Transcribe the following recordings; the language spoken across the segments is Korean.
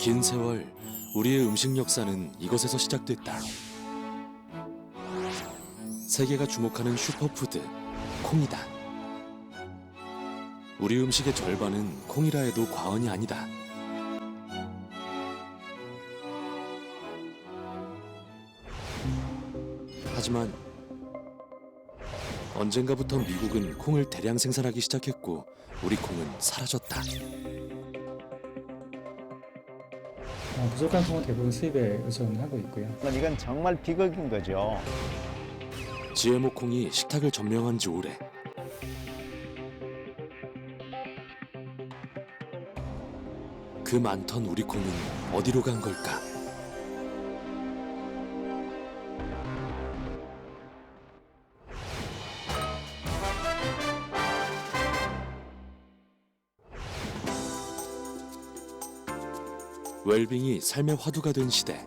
긴 세월 우리의 음식 역사는 이곳에서 시작됐다. 세계가 주목하는 슈퍼푸드 콩이다. 우리 음식의 절반은 콩이라 해도 과언이 아니다. 하지만 언젠가부터 미국은 콩을 대량 생산하기 시작했고 우리 콩은 사라졌다. 부족한 콩은 대부분 수입에 의존하고 있고요. 이건 정말 비극인 거죠. GMO 콩이 식탁을 점령한 지 오래. 그 많던 우리 콩은 어디로 간 걸까? 웰빙이 삶의 화두가 된 시대.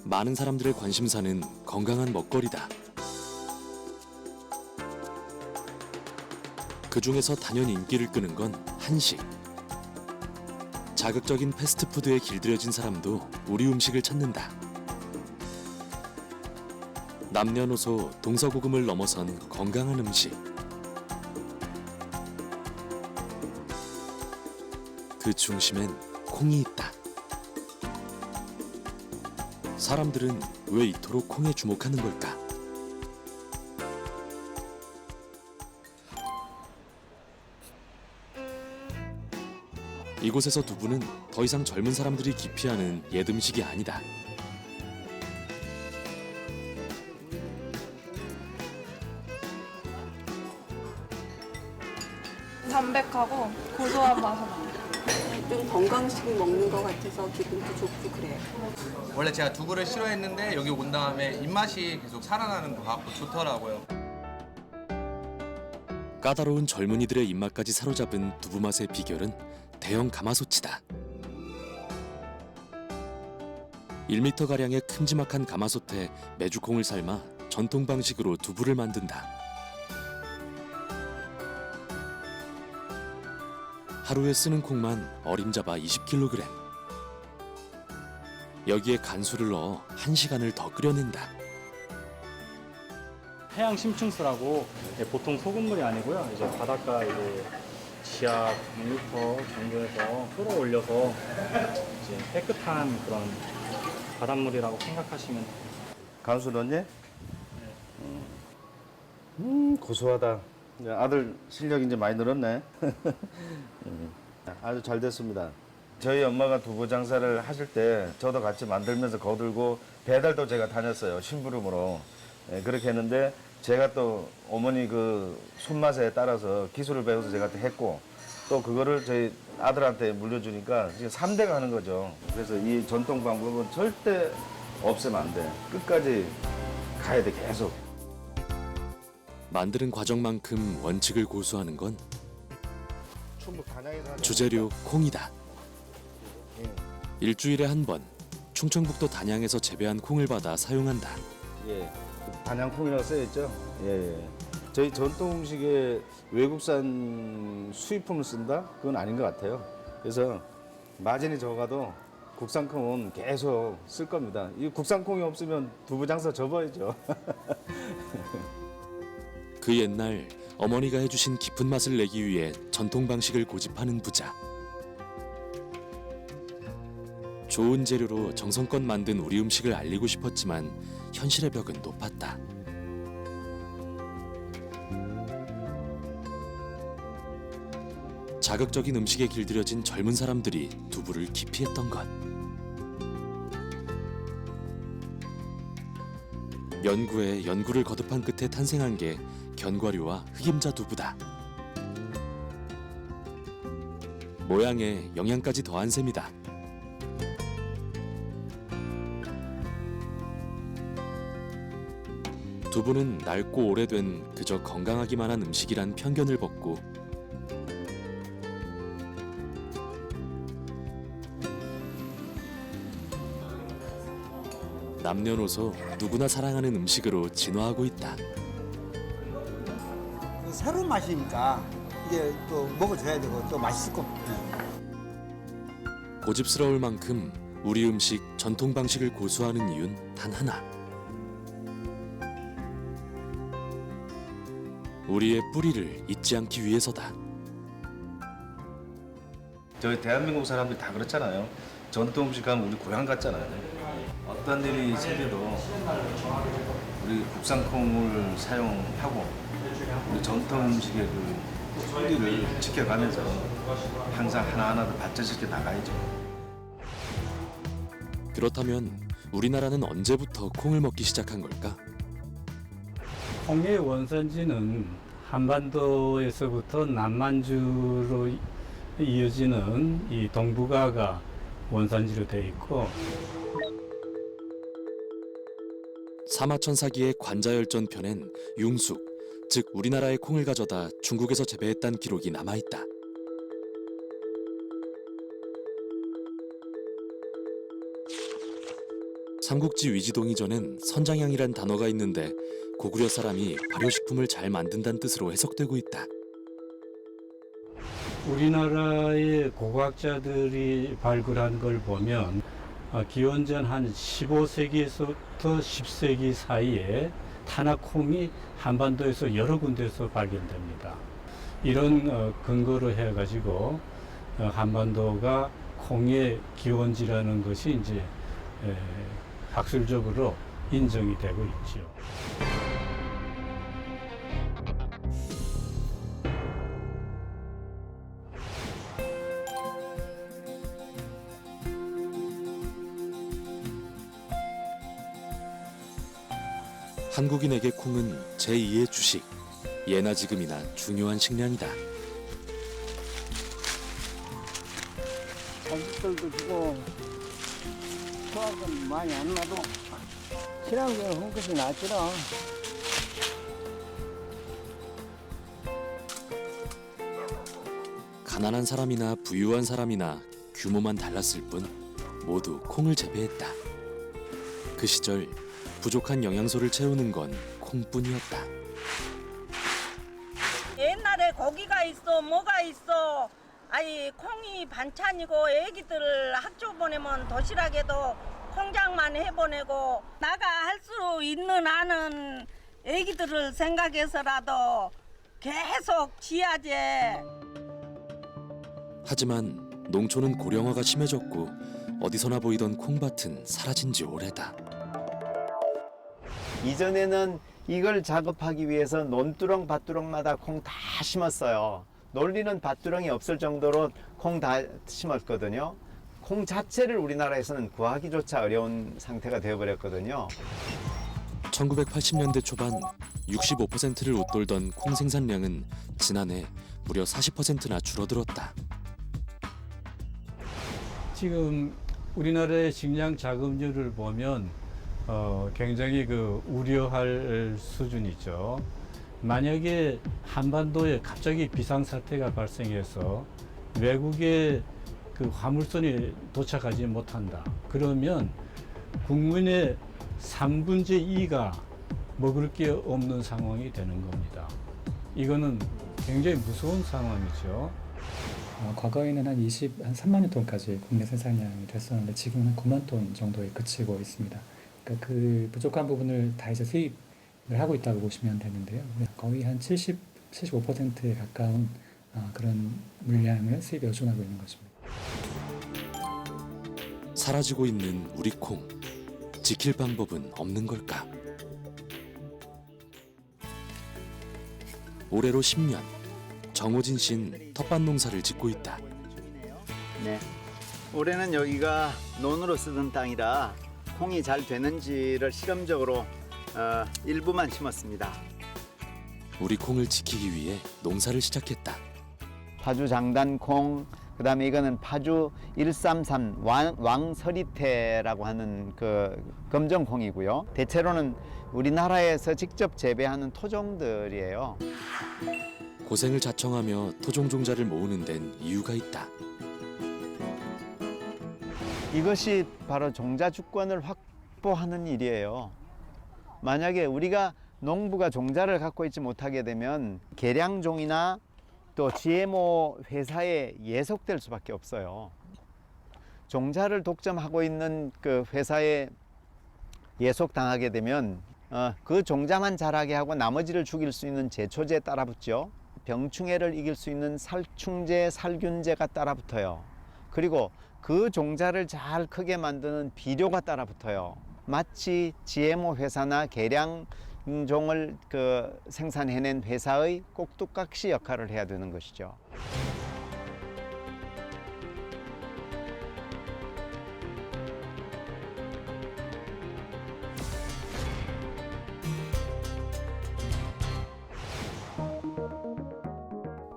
많은 사람들의 관심사는 건강한 먹거리다. 그 중에서 단연 인기를 끄는 건 한식. 자극적인 패스트푸드에 길들여진 사람도 우리 음식을 찾는다. 남녀노소 동서고금을 넘어선 건강한 음식. 그 중심엔 콩이 있다. 사람들은 왜 이토록 콩에 주목하는 걸까? 이곳에서 두부는 더 이상 젊은 사람들이 기피하는 옛 음식이 아니다. 담백하고 고소한 맛이 나요. 좀 건강식 먹는 것 같아서 기분도 좋고 그래요. 원래 제가 두부를 싫어했는데 여기 온 다음에 입맛이 계속 살아나는 것 같고 좋더라고요. 까다로운 젊은이들의 입맛까지 사로잡은 두부 맛의 비결은 대형 가마솥이다. 1m가량의 큼지막한 가마솥에 메주콩을 삶아 전통 방식으로 두부를 만든다. 하루에 쓰는 콩만 어림잡아 20kg. 여기에 간수를 넣어 1시간을 더 끓여낸다. 해양 심층수라고 보통 소금물이 아니고요. 이제 바닷가 이제 지하 100m 정도에서 끌어올려서 이제 깨끗한 그런 바닷물이라고 생각하시면 돼요. 간수 넣었니? 고소하다. 아들 실력 이제 많이 늘었네. 아주 잘 됐습니다. 저희 엄마가 두부 장사를 하실 때 저도 같이 만들면서 거들고 배달도 제가 다녔어요. 심부름으로. 그렇게 했는데 제가 또 어머니 그 손맛에 따라서 기술을 배워서 제가 또 했고 또 그거를 저희 아들한테 물려주니까 지금 3대가 하는 거죠. 그래서 이 전통 방법은 절대 없애면 안 돼. 끝까지 가야 돼, 계속. 만드는 과정만큼 원칙을 고수하는 건 충북 단양에서 하는 주재료 콩이다. 일주일에 한 번 충청북도 단양에서 재배한 콩을 받아 사용한다. 예, 단양콩이라고 써있죠. 예. 저희 전통 음식에 외국산 수입품을 쓴다? 그건 아닌 것 같아요. 그래서 마진이 적어도 국산콩은 계속 쓸 겁니다. 이 국산콩이 없으면 두부 장사 접어야죠. 그 옛날 어머니가 해주신 깊은 맛을 내기 위해 전통 방식을 고집하는 부자. 좋은 재료로 정성껏 만든 우리 음식을 알리고 싶었지만 현실의 벽은 높았다. 자극적인 음식에 길들여진 젊은 사람들이 두부를 기피했던 것. 연구에 연구를 거듭한 끝에 탄생한 게 견과류와 흑임자 두부다. 모양에 영양까지 더한 셈이다. 두부는 낡고 오래된 그저 건강하기만 한 음식이란 편견을 벗고 남녀노소 누구나 사랑하는 음식으로 진화하고 있다. 새로운 맛이니까 이게 또 먹어줘야 되고 또 맛있을 겁니다. 고집스러울 만큼 우리 음식 전통 방식을 고수하는 이유는 단 하나. 우리의 뿌리를 잊지 않기 위해서다. 저희 대한민국 사람들이 다 그렇잖아요. 전통 음식 하면 우리 고향 같잖아요. 어떤 일이 생겨도 우리 국산 콩을 사용하고 우리 전통 음식의 그 뿌리를 지켜가면서 항상 하나하나 더 발전시켜 나가야죠. 그렇다면 우리나라는 언제부터 콩을 먹기 시작한 걸까? 콩의 원산지는 한반도에서부터 남만주로 이어지는 이 동북아가 원산지로 되어 있고, 사마천사기의 관자열전 편엔 융숙, 즉 우리나라의 콩을 가져다 중국에서 재배했다는 기록이 남아있다. 삼국지 위지동 이전엔 선장향이란 단어가 있는데 고구려 사람이 발효식품을 잘 만든다는 뜻으로 해석되고 있다. 우리나라의 고고학자들이 발굴한 걸 보면 기원전 한 15세기에서부터 10세기 사이에 탄화콩이 한반도에서 여러 군데에서 발견됩니다. 이런 근거로 해가지고 한반도가 콩의 기원지라는 것이 이제 학술적으로 인정이 되고 있죠. 한국인에게 콩은 제2의 주식, 예나 지금이나 중요한 식량이다. 자식들도 주고 수학은 많이 안 나도 친환경 한 것이 낫더라. 가난한 사람이나 부유한 사람이나 규모만 달랐을 뿐 모두 콩을 재배했다. 그 시절 부족한 영양소를 채우는 건 콩뿐이었다. 옛날에 고기가 있어 뭐가 있어 아이 콩이 반찬이고 애기들 학교 보내면 도시락에도 콩장만 해보내고 나가 할 수 있는 한은 애기들을 생각해서라도 계속 지어야지. 하지만 농촌은 고령화가 심해졌고 어디서나 보이던 콩밭은 사라진 지 오래다. 이전에는 이걸 작업하기 위해서 논두렁 밭두렁마다 콩 다 심었어요. 놀리는 밭두렁이 없을 정도로 콩 다 심었거든요. 콩 자체를 우리나라에서는 구하기조차 어려운 상태가 되어버렸거든요. 1980년대 초반 65%를 웃돌던 콩 생산량은 지난해 무려 40%나 줄어들었다. 지금 우리나라의 식량 자급률을 보면 굉장히 우려할 수준이죠. 만약에 한반도에 갑자기 비상사태가 발생해서 외국의 화물선이 도착하지 못한다. 그러면 국민의 3분의 2가 먹을 게 없는 상황이 되는 겁니다. 이거는 굉장히 무서운 상황이죠. 과거에는 한 3만 톤까지 국내 생산량이 됐었는데 지금은 9만 톤 정도에 그치고 있습니다. 그러니까 그 부족한 부분을 다 이제 수입을 하고 있다고 보시면 되는데요. 거의 한 75%에 가까운 그런 물량을 수입에 의존하고 있는 것입니다. 사라지고 있는 우리 콩, 지킬 방법은 없는 걸까? 올해로 10년, 정호진 씨는 텃밭 농사를 짓고 있다. 네. 올해는 여기가 논으로 쓰던 땅이라 콩이 잘 되는지를 실험적으로 일부만 심었습니다. 우리 콩을 지키기 위해 농사를 시작했다. 파주 장단콩, 그다음에 이거는 파주 133 왕서리태라고 하는 검정콩이고요. 대체로는 우리나라에서 직접 재배하는 토종들이에요. 고생을 자청하며 토종종자를 모으는 데는 이유가 있다. 이것이 바로 종자 주권을 확보하는 일이에요. 만약에 우리가 농부가 종자를 갖고 있지 못하게 되면 개량종이나 또 GMO 회사에 예속될 수밖에 없어요. 종자를 독점하고 있는 그 회사에 예속당하게 되면 그 종자만 자라게 하고 나머지를 죽일 수 있는 제초제 따라붙죠. 병충해를 이길 수 있는 살충제, 살균제가 따라붙어요. 그리고 그 종자를 잘 크게 만드는 비료가 따라붙어요. 마치 GMO 회사나 계량종을 생산해낸 회사의 꼭두각시 역할을 해야 되는 것이죠.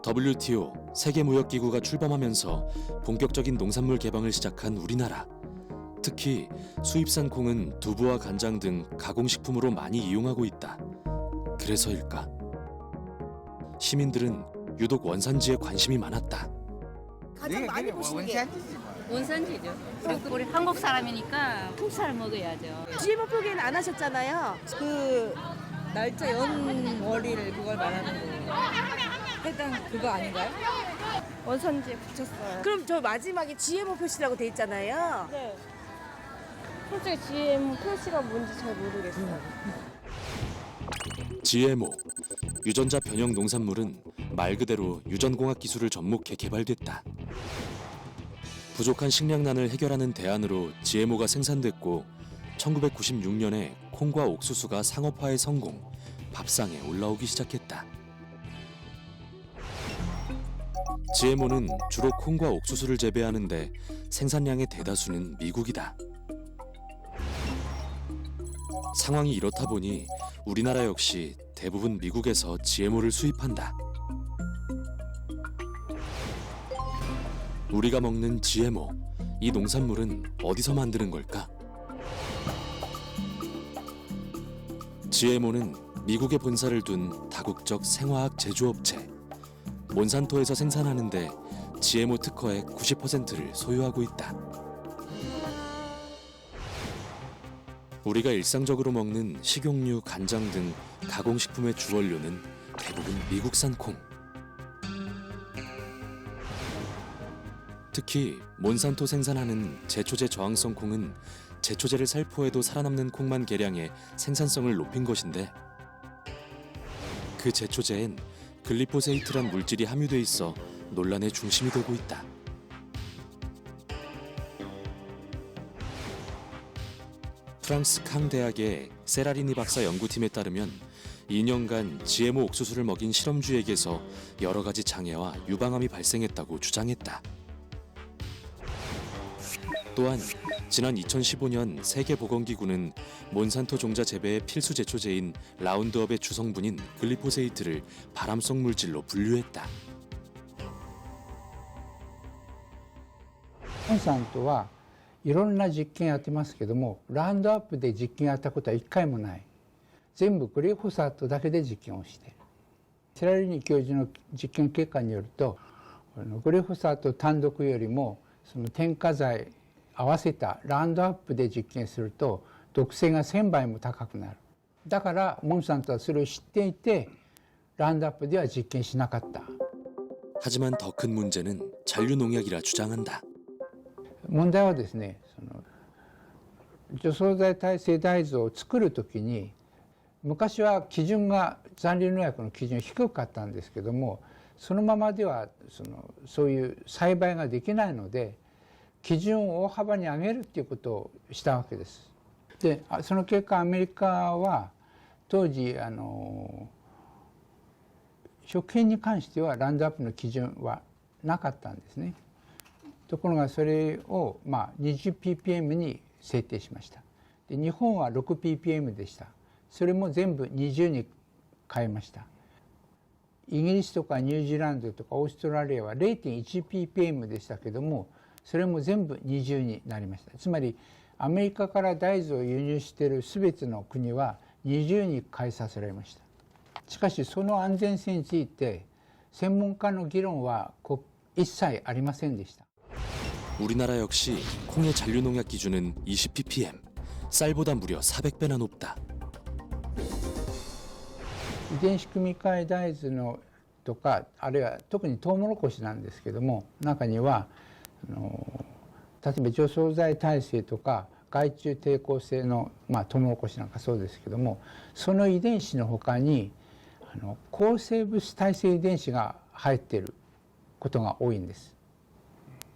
WTO 세계무역기구가 출범하면서 본격적인 농산물 개방을 시작한 우리나라. 특히 수입산 콩은 두부와 간장 등 가공식품으로 많이 이용하고 있다. 그래서일까? 시민들은 유독 원산지에 관심이 많았다. 가장 많이 보신 게 원산지죠. 그리고 우리 한국 사람이니까 콩쌀 먹어야죠. GMO 표기는 안 하셨잖아요. 그 날짜 연월일 그걸 말하는 거예요. 일단 그거 아닌가요? 원산지에 붙였어요. 그럼 저 마지막에 GMO 표시라고 돼 있잖아요. 네. 솔직히 GM 표시가 뭔지 잘 모르겠어요. GMO, 유전자 변형 농산물은 말 그대로 유전공학 기술을 접목해 개발됐다. 부족한 식량난을 해결하는 대안으로 GMO가 생산됐고 1996년에 콩과 옥수수가 상업화에 성공, 밥상에 올라오기 시작했다. GMO는 주로 콩과 옥수수를 재배하는데 생산량의 대다수는 미국이다. 상황이 이렇다 보니 우리나라 역시 대부분 미국에서 GMO를 수입한다. 우리가 먹는 GMO, 이 농산물은 어디서 만드는 걸까? GMO는 미국에 본사를 둔 다국적 생화학 제조업체 몬산토에서 생산하는데 GMO 특허의 90%를 소유하고 있다. 우리가 일상적으로 먹는 식용유, 간장 등 가공식품의 주원료는 대부분 미국산 콩. 특히 몬산토 생산하는 제초제 저항성 콩은 제초제를 살포해도 살아남는 콩만 개량해 생산성을 높인 것인데 그 제초제엔 글리포세이트란 물질이 함유돼 있어 논란의 중심이 되고 있다. 프랑스 캉 대학의 세라리니 박사 연구팀에 따르면 2년간 GMO 옥수수를 먹인 실험주에게서 여러 가지 장애와 유방암이 발생했다고 주장했다. 또한 지난 2015년 세계보건기구는 몬산토 종자 재배의 필수 제초제인 라운드업의 주성분인 글리포세이트를 발암성 물질로 분류했다. モンサントはいろんな実験やってますけども、ラウンドアップで実験やったことは一回もない。全部グリホサートだけで実験をしている。セラリニ教授の実験結果によると、グリホサート単独よりもその添加剤合わせたラウンドアップで実験すると毒性が1000倍も高くなる。だからモンサントはそれを知っていてラウンドアップでは実験しなかった。 하지만 더 큰 문제는 잔류 농약이라 주장한다. 問題はですね、除草剤耐性大豆を作るときに昔は基準が残留農薬の基準低かったんですけども、そのままではそういう栽培ができないので基準を大幅に上げるっていうことをしたわけです。でその結果アメリカは当時食品に関してはラウンドアップの基準はなかったんですね。ところがそれを20ppm に制定しました。で日本は 6ppm でした。それも全部20に変えました。イギリスとかニュージーランドとかオーストラリアは 0.1ppm でしたけども、それも全部20になりました。つまりアメリカから大豆を輸入している全ての国は20に変えさせられました。しかしその安全性について専門家の議論は一切ありませんでした。 우리나라 역시 콩의 잔류 농약 기준은 20ppm, 쌀보다 무려 400배나 높다. 遺伝子組み換え大豆のとか、あるいは特にトウモロコシなんですけども、中には例えば除草剤耐性とか害虫抵抗性の、トウモロコシなんかそうですけども、その遺伝子の他に抗生物耐性遺伝子が入っていることが多いんです。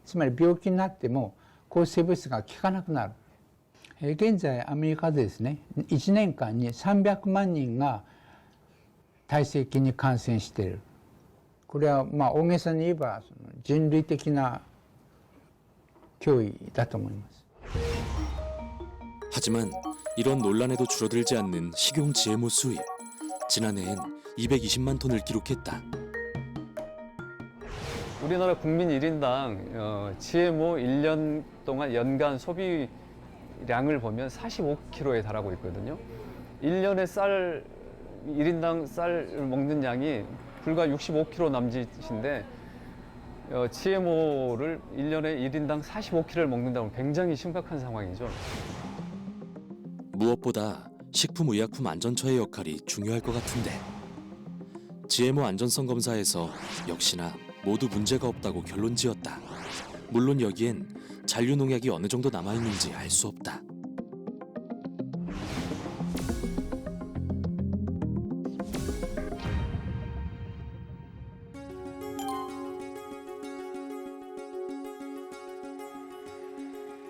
つまり病気になっても抗生物質が効かなくなる。現在アメリカでですね、1年間に300万人が耐性菌に感染している。これは大げさに言えば人類的な脅威だと思います. 하지만 이런 논란에도 줄어들지 않는 식용 GMO 수입. 지난해엔 220만 톤을 기록했다. 우리나라 국민 1인당 GMO 1년 동안 연간 소비량을 보면 45kg에 달하고 있거든요. 1년에 1인당 쌀 먹는 양이 불과 65kg 남짓인데 GMO를 1년에 1인당 45kg를 먹는다면 굉장히 심각한 상황이죠. 무엇보다 식품의약품안전처의 역할이 중요할 것 같은데 GMO 안전성 검사에서 역시나 모두 문제가 없다고 결론지었다. 물론 여기엔 잔류 농약이 어느 정도 남아있는지 알 수 없다.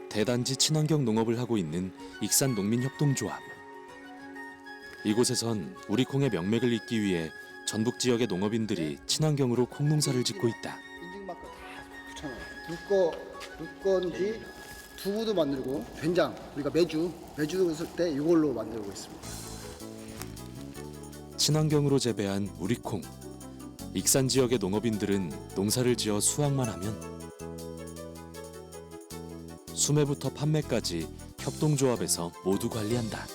대단지 친환경 농업을 하고 있는 익산 농민협동조합. 이곳에선 우리 콩의 명맥을 잇기 위해 전북 지역의 농업인들이 친환경으로 콩 농사를 짓고 있다. 인증마크 다 붙여놔요. 두꺼운지 두부도 만들고 된장 우리가 매주 있을 때 이걸로 만들고 있습니다. 친환경으로 재배한 우리 콩. 익산 지역의 농업인들은 농사를 지어 수확만 하면 수매부터 판매까지 협동조합에서 모두 관리한다.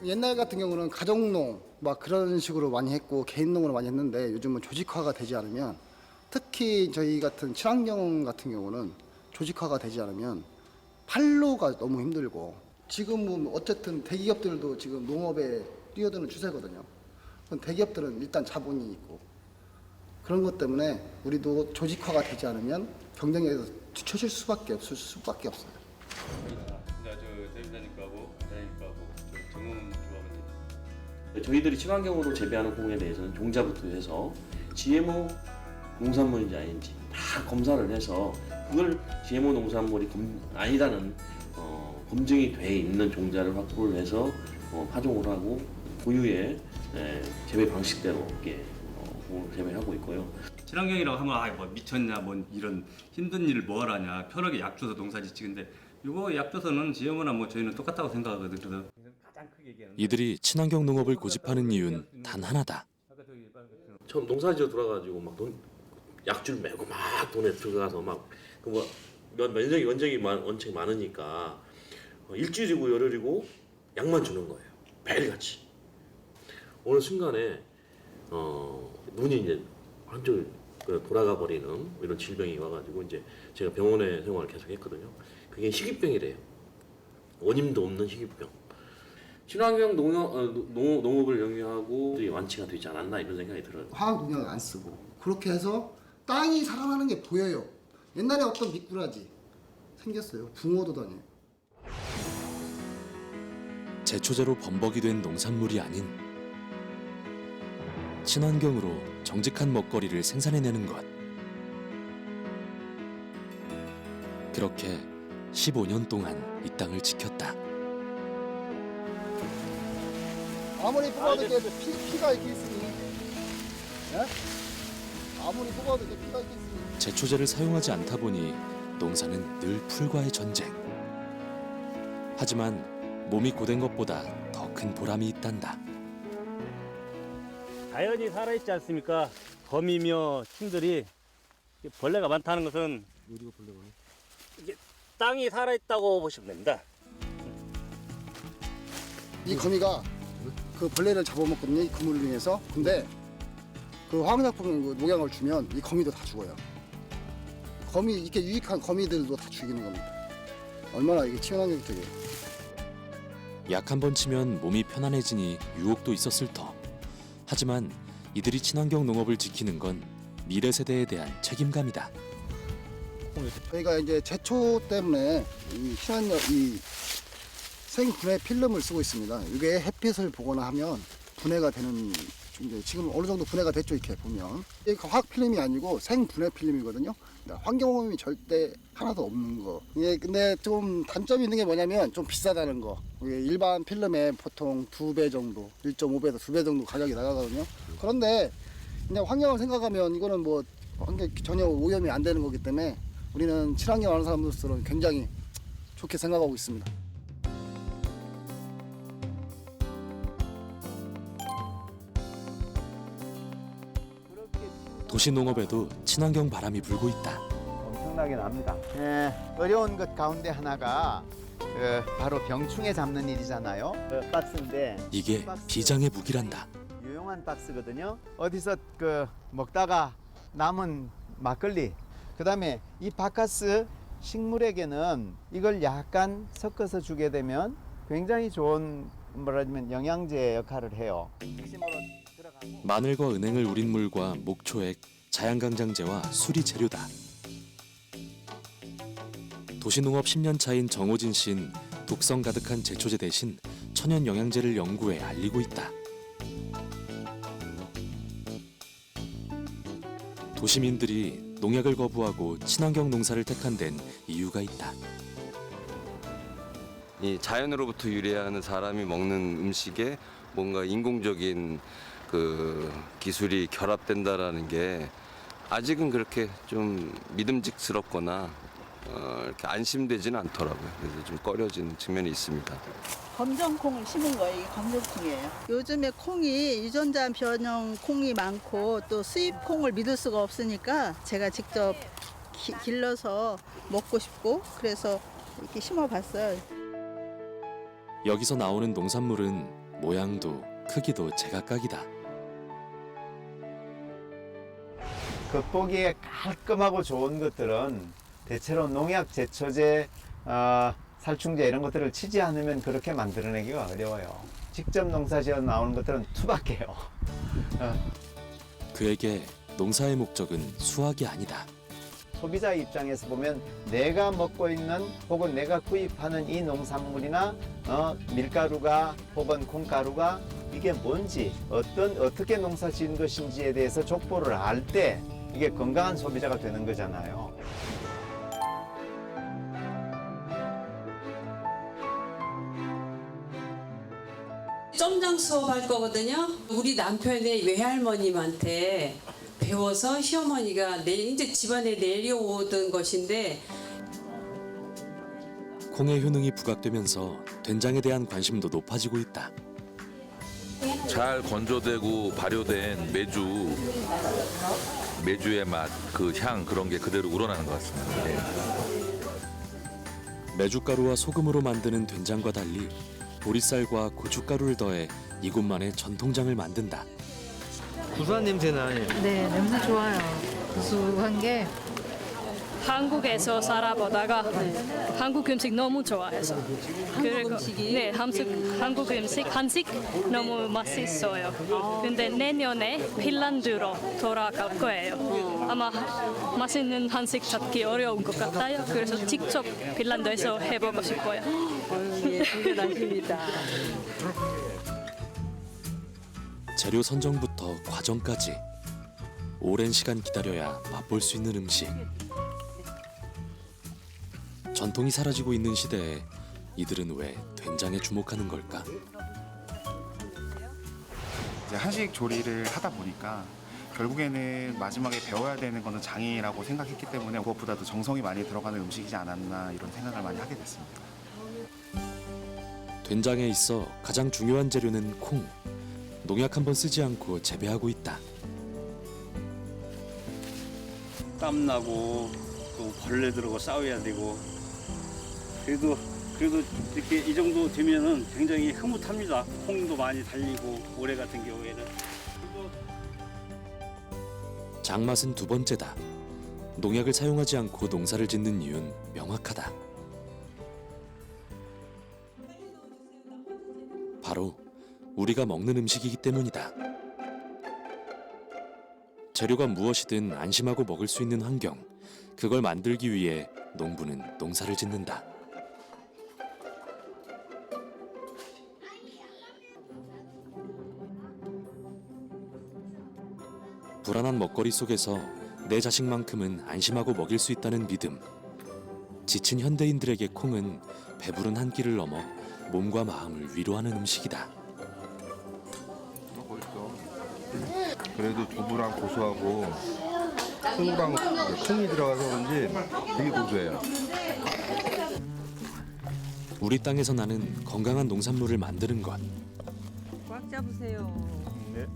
옛날 같은 경우는 가정농 막 그런 식으로 많이 했고 개인농으로 많이 했는데 요즘은 조직화가 되지 않으면 특히 저희 같은 친환경 같은 경우는 조직화가 되지 않으면 판로가 너무 힘들고 지금은 어쨌든 대기업들도 지금 농업에 뛰어드는 추세거든요. 대기업들은 일단 자본이 있고 그런 것 때문에 우리도 조직화가 되지 않으면 경쟁에서 뒤처질 수밖에 없어요. 저희들이 친환경으로 재배하는 콩에 대해서는 종자부터 해서 GMO 농산물인지 아닌지 다 검사를 해서 그걸 GMO 농산물이 아니다는 검증이 돼 있는 종자를 확보를 해서 파종을 하고 고유의 재배 방식대로 이렇게 재배하고 있고요. 친환경이라고 하면 뭐 미쳤냐 뭐 이런 힘든 일을 뭐 하냐 편하게 약 줘서 농사 짓지 근데 이거 약 줘서는 GMO나 뭐 저희는 똑같다고 생각하거든요. 이들이 친환경 농업을 고집하는 이유는 단 하나다. 처음 농사지어 들어가지고 막 약줄 메고 막 돈에 들어가서 막 그 뭐 원적이 많으니까 일주일이고 열흘이고 약만 주는 거예요. 매일같이. 어느 순간에 눈이 이제 한쪽 돌아가 버리는 이런 질병이 와가지고 이제 제가 병원에 생활을 계속 했거든요. 그게 희귀병이래요. 원인도 없는 희귀병. 친환경 농업을 영위하고 완치가 되지 않았나 이런 생각이 들어요. 화학 농약을 안 쓰고 그렇게 해서 땅이 살아나는 게 보여요. 옛날에 어떤 미꾸라지 생겼어요. 붕어도 다녀요. 제초제로 범벅이 된 농산물이 아닌 친환경으로 정직한 먹거리를 생산해내는 것. 그렇게 15년 동안 이 땅을 지켰다. 아무리 뽑아도 이게 피가 이렇게 있으니, 아무리 뽑아도 이게 피가 이렇게 있으니. 제초제를 사용하지 않다 보니 농사는 늘 풀과의 전쟁. 하지만 몸이 고된 것보다 더 큰 보람이 있단다. 자연이 살아있지 않습니까? 거미며 침들이 벌레가 많다는 것은 어디가 벌레가? 이게 땅이 살아있다고 보시면 됩니다. 이 거미가 그 벌레를 잡아먹거든요. 이 그물을 인해서. 근데 그 화학약품 농약을 주면 이 거미도 다 죽어요. 거미 이렇게 유익한 거미들도 다 죽이는 겁니다. 얼마나 이게 친환경적이에요. 약 한 번 치면 몸이 편안해지니 유혹도 있었을 터. 하지만 이들이 친환경 농업을 지키는 건 미래 세대에 대한 책임감이다. 저희가 이제 제초 때문에 이 친환경 이 생분해 필름을 쓰고 있습니다. 이게 햇빛을 보거나 하면 분해가 되는, 이제 지금 어느 정도 분해가 됐죠. 이렇게 보면 이게 화학 필름이 아니고 생분해 필름이거든요. 환경오염이 절대 하나도 없는 거. 예, 근데 좀 단점이 있는 게 뭐냐면 좀 비싸다는 거. 이게 일반 필름에 보통 2배 정도, 1.5배에서 2배 정도 가격이 나가거든요. 그런데 그냥 환경을 생각하면 이거는 뭐 환경 전혀 오염이 안 되는 거기 때문에 우리는 친환경 하는 사람들로서는 굉장히 좋게 생각하고 있습니다. 도시 농업에도 친환경 바람이 불고 있다. 엄청나게 납니다. 어려운 것 가운데 하나가 바로 병충해 잡는 일이잖아요. 박스인데 이게 비장의 무기란다. 유용한 박스거든요. 어디서 먹다가 남은 막걸리, 그다음에 이 바카스 식물에게는 이걸 약간 섞어서 주게 되면 굉장히 좋은 뭐라면 영양제 역할을 해요. 마늘과 은행을 우린 물과 목초액, 자양강장제와 수리 재료다. 도시농업 10년 차인 정호진 씨는 독성 가득한 제초제 대신 천연 영양제를 연구해 알리고 있다. 도시민들이 농약을 거부하고 친환경 농사를 택한 데는 이유가 있다. 이 자연으로부터 유래하는 사람이 먹는 음식에 뭔가 인공적인 그 기술이 결합된다라는 게 아직은 그렇게 좀 믿음직스럽거나 이렇게 안심되지는 않더라고요. 그래서 좀 꺼려지는 측면이 있습니다. 검정콩을 심은 거예요. 이게 검정콩이에요. 요즘에 콩이 유전자 변형 콩이 많고 또 수입 콩을 믿을 수가 없으니까 제가 직접 길러서 먹고 싶고 그래서 이렇게 심어봤어요. 여기서 나오는 농산물은 모양도 크기도 제각각이다. 겉보기에 깔끔하고 좋은 것들은 대체로 농약, 제초제, 살충제 이런 것들을 치지 않으면 그렇게 만들어내기가 어려워요. 직접 농사지어 나오는 것들은 투박해요. 그에게 농사의 목적은 수확이 아니다. 소비자 입장에서 보면 내가 먹고 있는 혹은 내가 구입하는 이 농산물이나 밀가루가 혹은 콩가루가 이게 뭔지 어떻게 농사 지은 것인지에 대해서 족보를 알 때 이게 건강한 소비자가 되는 거잖아요. 점장 수업할 거거든요. 우리 남편의 외할머님한테 배워서 시어머니가 이제 집안에 내려오던 것인데 콩의 효능이 부각되면서 된장에 대한 관심도 높아지고 있다. 잘 건조되고 발효된 메주의 맛, 그 향 그런 게 그대로 우러나는 것 같습니다. 네. 메주가루와 소금으로 만드는 된장과 달리 보리쌀과 고춧가루를 더해 이곳만의 전통장을 만든다. 구수한 냄새 나네요. 네, 냄새 좋아요. 구수한 게 한국에서 살아보다가 한국 음식 너무 좋아해서 그리고 네, 한국 음식 한식 너무 맛있어요. 근데 내년에 핀란드로 돌아갈 거예요. 아마 맛있는 한식 찾기 어려운 것 같아요. 그래서 직접 핀란드에서 해보고 싶어요. 예, 대단하십니다. 재료 선정부터 과정까지 오랜 시간 기다려야 맛볼 수 있는 음식. 전통이 사라지고 있는 시대에 이들은 왜 된장에 주목하는 걸까? 이제 한식 조리를 하다 보니까 결국에는 마지막에 배워야 되는 거는 장이라고 생각했기 때문에 그것보다도 정성이 많이 들어가는 음식이지 않았나 이런 생각을 많이 하게 됐습니다. 된장에 있어 가장 중요한 재료는 콩. 농약 한 번 쓰지 않고 재배하고 있다. 땀 나고 또 벌레 들어가 싸워야 되고 그래도 이렇게 이 정도 되면은 굉장히 흐뭇합니다. 콩도 많이 달리고 올해 같은 경우에는 장맛은 두 번째다. 농약을 사용하지 않고 농사를 짓는 이유는 명확하다. 바로 우리가 먹는 음식이기 때문이다. 재료가 무엇이든 안심하고 먹을 수 있는 환경, 그걸 만들기 위해 농부는 농사를 짓는다. 불안한 먹거리 속에서 내 자식만큼은 안심하고 먹일 수 있다는 믿음. 지친 현대인들에게 콩은 배부른 한 끼를 넘어 몸과 마음을 위로하는 음식이다. 그래도 두부랑 고소하고 새우랑 콩이 들어가서 그런지 되게 고소해요. 우리 땅에서 나는 건강한 농산물을 만드는 것. 꽉 잡으세요. 네.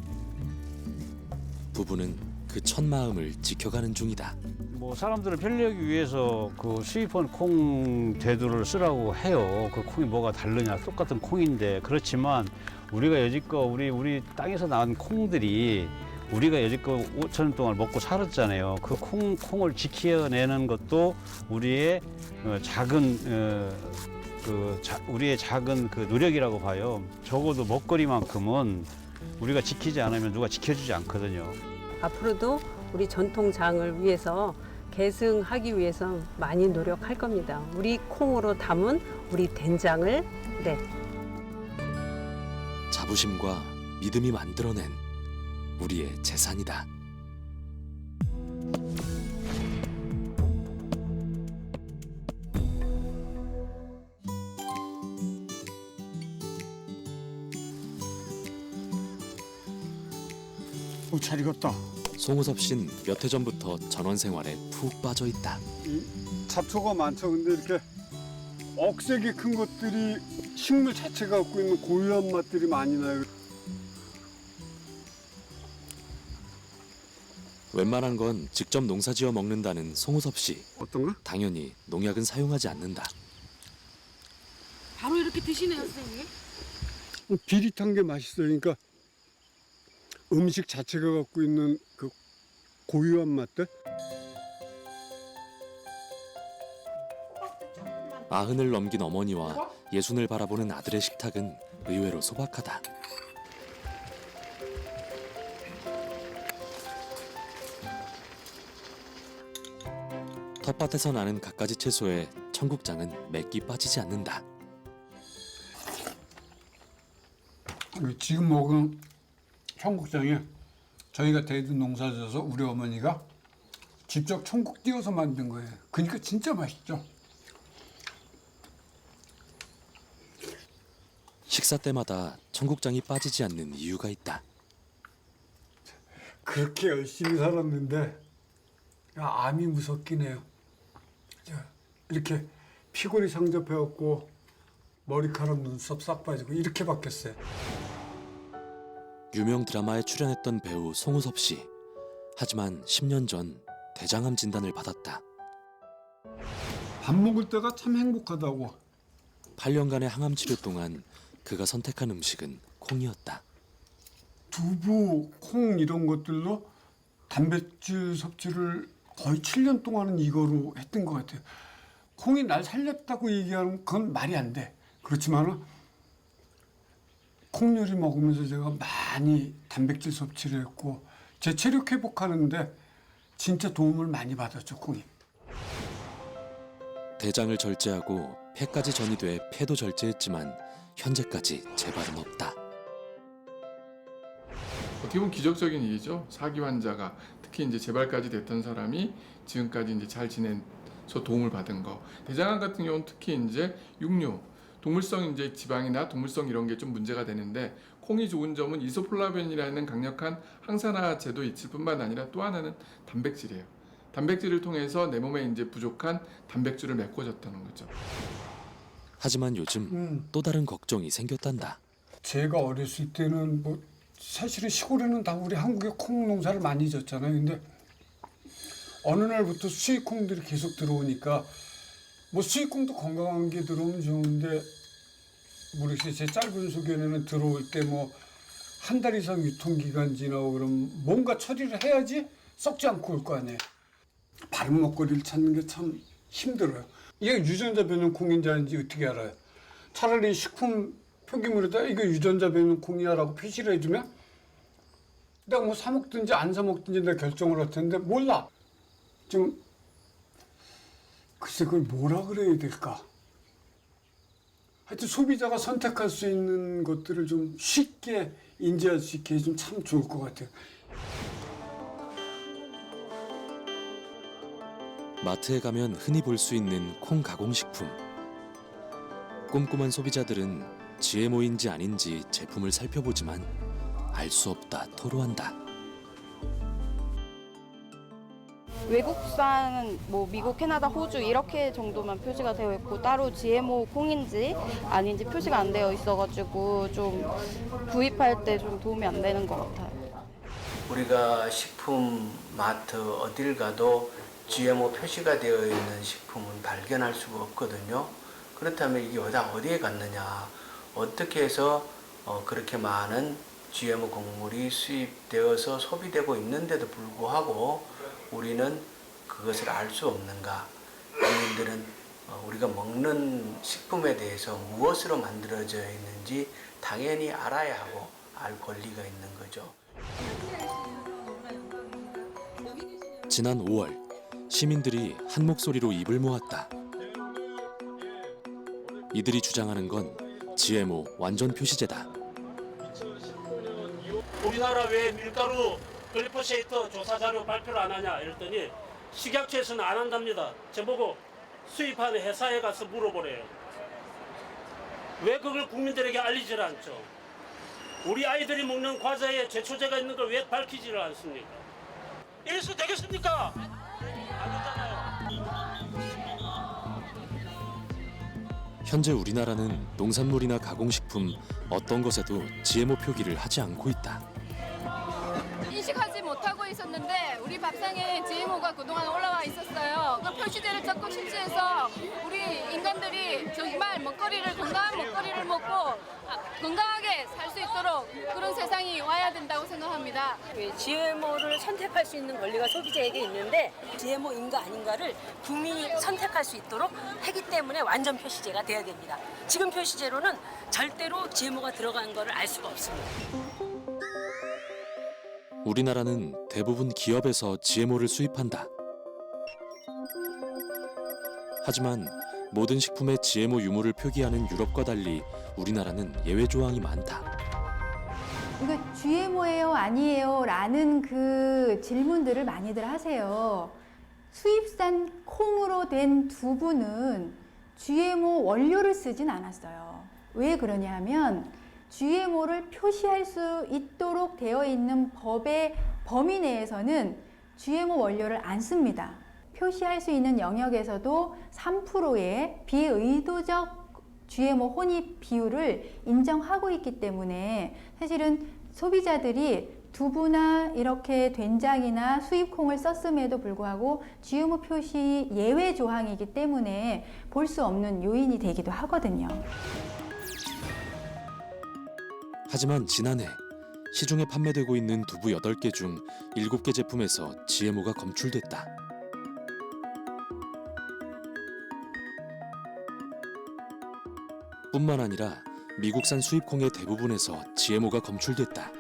부부는 그 첫 마음을 지켜가는 중이다. 뭐 사람들을 편리하기 위해서 그 수입한 콩 제도를 쓰라고 해요. 그 콩이 뭐가 다르냐? 똑같은 콩인데 그렇지만 우리가 여지껏 우리 땅에서 나온 콩들이 우리가 여지껏 5천 동안 먹고 살았잖아요. 그 콩을 지켜내는 것도 우리의 우리의 작은 그 노력이라고 봐요. 적어도 먹거리만큼은 우리가 지키지 않으면 누가 지켜주지 않거든요. 앞으로도 우리 전통장을 위해서 계승하기 위해서 많이 노력할 겁니다. 우리 콩으로 담은 우리 된장을 자부심과 믿음이 만들어낸 우리의 재산이다. 잘 익었다. 송우섭 씨는 몇 해 전부터 전원 생활에 푹 빠져 있다. 잡초가 많죠. 근데 이렇게 억세게 큰 것들이 식물 자체가 갖고 있는 고유한 맛들이 많이 나요. 웬만한 건 직접 농사지어 먹는다는 송우섭 씨. 어떤 거? 당연히 농약은 사용하지 않는다. 바로 이렇게 드시네요, 선생님. 비릿한 게 맛있어요. 그러니까 음식 자체가 갖고 있는 그 고유한 맛들. 90을 넘긴 어머니와 60을 바라보는 아들의 식탁은 의외로 소박하다. 텃밭에서 나는 갖가지 채소에 청국장은 맵기 빠지지 않는다. 지금 먹은 청국장이 저희가 대두 농사져서 우리 어머니가 직접 청국 띄워서 만든 거예요. 그러니까 진짜 맛있죠. 식사 때마다 청국장이 빠지지 않는 이유가 있다. 그렇게 열심히 살았는데 암이 무섭긴 해요. 이렇게 피골이 상접해갖고 머리카락, 눈썹 싹 빠지고 이렇게 바뀌었어요. 유명 드라마에 출연했던 배우 송우섭 씨. 하지만 10년 전 대장암 진단을 받았다. 밥 먹을 때가 참 행복하다고. 8년간의 항암 치료 동안 그가 선택한 음식은 콩이었다. 두부, 콩 이런 것들로 단백질 섭취를 거의 7년 동안은 이거로 했던 것 같아요. 콩이 날 살렸다고 얘기하는 건 말이 안 돼. 그렇지만 콩 요리 먹으면서 제가 많이 단백질 섭취를 했고 제 체력 회복하는데 진짜 도움을 많이 받았죠, 콩이. 대장을 절제하고 폐까지 전이돼 폐도 절제했지만 현재까지 재발은 없다. 어떻게 보면 기적적인 일이죠. 사기 환자가 특히 이제 재발까지 됐던 사람이 지금까지 이제 잘 지내서 도움을 받은 거. 대장암 같은 경우는 특히 이제 육류, 동물성 이제 지방이나 동물성 이런 게 좀 문제가 되는데 콩이 좋은 점은 이소플라본이라는 강력한 항산화 제도 있을 뿐만 아니라 또 하나는 단백질이에요. 단백질을 통해서 내 몸에 이제 부족한 단백질을 메꿔줬다는 거죠. 하지만 요즘 또 다른 걱정이 생겼단다. 제가 어렸을 때는 뭐 사실은 시골에는 다 우리 한국에 콩 농사를 많이 졌잖아요. 근데 어느 날부터 수입 콩들이 계속 들어오니까 뭐 수입 콩도 건강한 게 들어오면 좋은데 모르겠어요. 제 짧은 소견에는 들어올 때 뭐 한 달 이상 유통기간 지나고 그럼 뭔가 처리를 해야지 썩지 않고 올 거 아니에요. 바른 먹거리를 찾는 게 참 힘들어요. 이게 유전자 변형 콩인지 아닌지 어떻게 알아요? 차라리 식품 표기물에다 이거 유전자 변형 콩이야라고 표시를 해주면 내가 뭐 사 먹든지 안 사 먹든지 내가 결정을 할 텐데 몰라. 좀 글쎄 그걸 뭐라 그래야 될까? 하여튼 소비자가 선택할 수 있는 것들을 좀 쉽게 인지할 수 있게 해주면 참 좋을 것 같아요. 마트에 가면 흔히 볼 수 있는 콩 가공식품. 꼼꼼한 소비자들은 GMO인지 아닌지 제품을 살펴보지만 알 수 없다 토로한다. 외국산 뭐 미국, 캐나다, 호주 이렇게 정도만 표시가 되어 있고 따로 GMO 콩인지 아닌지 표시가 안 되어 있어가지고 좀 구입할 때 좀 도움이 안 되는 것 같아요. 우리가 식품 마트 어딜 가도 GMO 표시가 되어 있는 식품은 발견할 수가 없거든요. 그렇다면 이게 어디에 갔느냐, 어떻게 해서 그렇게 많은 GMO 곡물이 수입되어서 소비되고 있는데도 불구하고 우리는 그것을 알 수 없는가? 국민들은 우리가 먹는 식품에 대해서 무엇으로 만들어져 있는지 당연히 알아야 하고 알 권리가 있는 거죠. 지난 5월 시민들이 한 목소리로 입을 모았다. 이들이 주장하는 건 GMO 완전 표시제다. 우리나라 왜 밀가루 글리포세이트 조사 자료 발표를 안 하냐 이랬더니 식약처에서는 안 한답니다. 저보고 수입하는 회사에 가서 물어보래요. 왜 그걸 국민들에게 알리질 않죠? 우리 아이들이 먹는 과자에 제초제가 있는 걸 왜 밝히지를 않습니까? 일수 되겠습니까? 안 되잖아요. 현재 우리나라는 농산물이나 가공식품 어떤 것에도 GMO 표기를 하지 않고 있다. 인식하지 못하고 있었는데 우리 밥상에 GMO가 그동안 올라와 있었어요. 그 표시제를 적극 실시해서 우리 인간들이 정말 건강한 먹거리를 먹고 건강하게 살 수 있도록 그런 세상이 와야 된다고 생각합니다. GMO를 선택할 수 있는 권리가 소비자에게 있는데 GMO인가 아닌가를 국민이 선택할 수 있도록 하기 때문에 완전 표시제가 돼야 됩니다. 지금 표시제로는 절대로 GMO가 들어간 거를 알 수가 없습니다. 우리나라는 대부분 기업에서 GMO를 수입한다. 하지만 모든 식품에 GMO 유무를 표기하는 유럽과 달리 우리나라는 예외 조항이 많다. 이거 GMO예요, 아니에요? 라는 그 질문들을 많이들 하세요. 수입산 콩으로 된 두부는 GMO 원료를 쓰진 않았어요. 왜 그러냐 하면 GMO를 표시할 수 있도록 되어 있는 법의 범위 내에서는 GMO 원료를 안 씁니다. 표시할 수 있는 영역에서도 3%의 비의도적 GMO 혼입 비율을 인정하고 있기 때문에 사실은 소비자들이 두부나 이렇게 된장이나 수입콩을 썼음에도 불구하고 GMO 표시 예외 조항이기 때문에 볼 수 없는 요인이 되기도 하거든요. 하지만 지난해 시중에 판매되고 있는 두부 8개 중 7개 제품에서 GMO가 검출됐다. 뿐만 아니라 미국산 수입콩의 대부분에서 GMO가 검출됐다.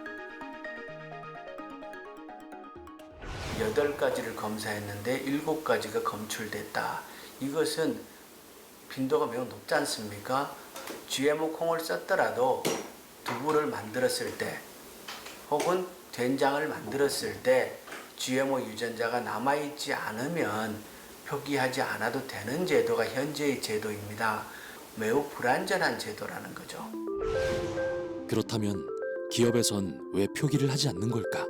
8가지를 검사했는데 7가지가 검출됐다. 이것은 빈도가 매우 높지 않습니까? GMO 콩을 썼더라도 두부를 만들었을 때 혹은 된장을 만들었을 때 GMO 유전자가 남아있지 않으면 표기하지 않아도 되는 제도가 현재의 제도입니다. 매우 불안전한 제도라는 거죠. 그렇다면 기업에선 왜 표기를 하지 않는 걸까?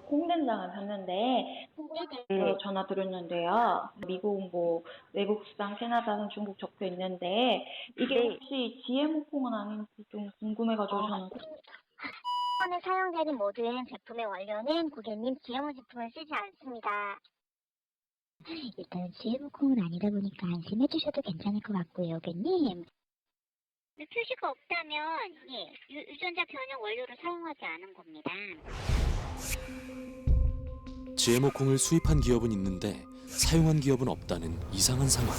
콩된장을 샀는데 홍보대에서 전화 드렸는데요. 미국 외국산, 캐나다산, 중국 적혀 있는데 이게 혹시 GMO 콩은 아닌지 좀 궁금해가지고 저는. 에 사용되는 모든 제품의 원료는 고객님 GMO 제품을 쓰지 않습니다. 일단 GMO 콩은 아니다 보니까 안심해 주셔도 괜찮을 것 같고요, 고객님. 표시가 없다면 유전자 변형 원료를 사용하지 않은 겁니다. GMO 콩을 수입한 기업은 있는데 사용한 기업은 없다는 이상한 상황.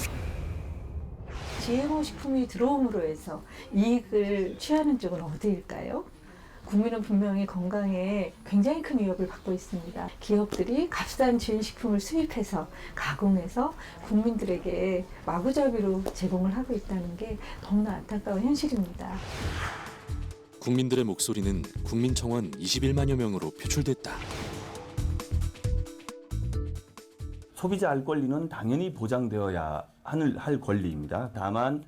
GMO 식품이 들어옴으로 해서 이익을 취하는 쪽은 어디일까요? 국민은 분명히 건강에 굉장히 큰 위협을 받고 있습니다. 기업들이 값싼 주인식품을 수입해서 가공해서 국민들에게 마구잡이로 제공을 하고 있다는 게 너무나 안타까운 현실입니다. 국민들의 목소리는 국민청원 21만여 명으로 표출됐다. 소비자 알 권리는 당연히 보장되어야 할 권리입니다. 다만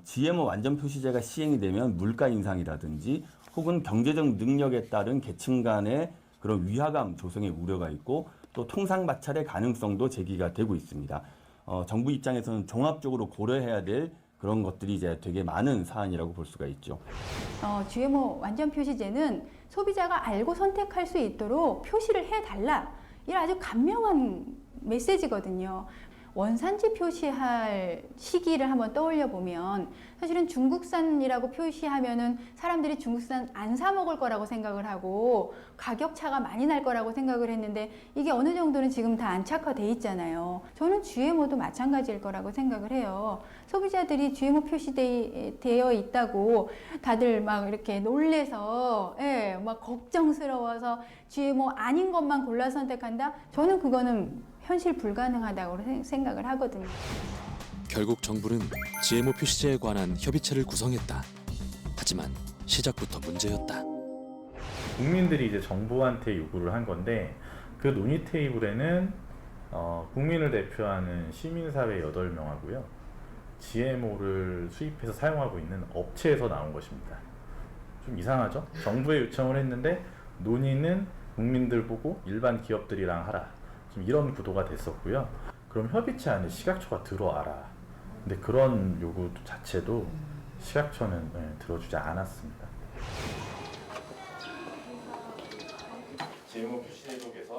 GMO 완전 표시제가 시행이 되면 물가 인상이라든지 혹은 경제적 능력에 따른 계층 간의 그런 위화감 조성의 우려가 있고 또 통상 마찰의 가능성도 제기가 되고 있습니다. 정부 입장에서는 종합적으로 고려해야 될 그런 것들이 이제 되게 많은 사안이라고 볼 수가 있죠. GMO 완전 표시제는 소비자가 알고 선택할 수 있도록 표시를 해달라. 이 아주 간명한 메시지거든요. 원산지 표시할 시기를 한번 떠올려 보면 사실은 중국산이라고 표시하면은 사람들이 중국산 안 사 먹을 거라고 생각을 하고 가격 차가 많이 날 거라고 생각을 했는데 이게 어느 정도는 지금 다 안착화돼 있잖아요. 저는 GMO도 마찬가지일 거라고 생각을 해요. 소비자들이 GMO 표시되어 있다고 다들 막 이렇게 놀래서 막 걱정스러워서 GMO 아닌 것만 골라 선택한다? 저는 그거는 현실 불가능하다고 생각을 하거든요. 결국 정부는 GMO 표시제에 관한 협의체를 구성했다. 하지만 시작부터 문제였다. 국민들이 이제 정부한테 요구를 한 건데 그 논의 테이블에는 국민을 대표하는 시민사회 8명하고요. GMO를 수입해서 사용하고 있는 업체에서 나온 것입니다. 좀 이상하죠? 정부에 요청을 했는데 논의는 국민들 보고 일반 기업들이랑 하라. 좀 이런 구도가 됐었고요. 그럼 협의체 안에 시각처가 들어와라. 근데 그런 요구 자체도 시각처는 들어주지 않았습니다.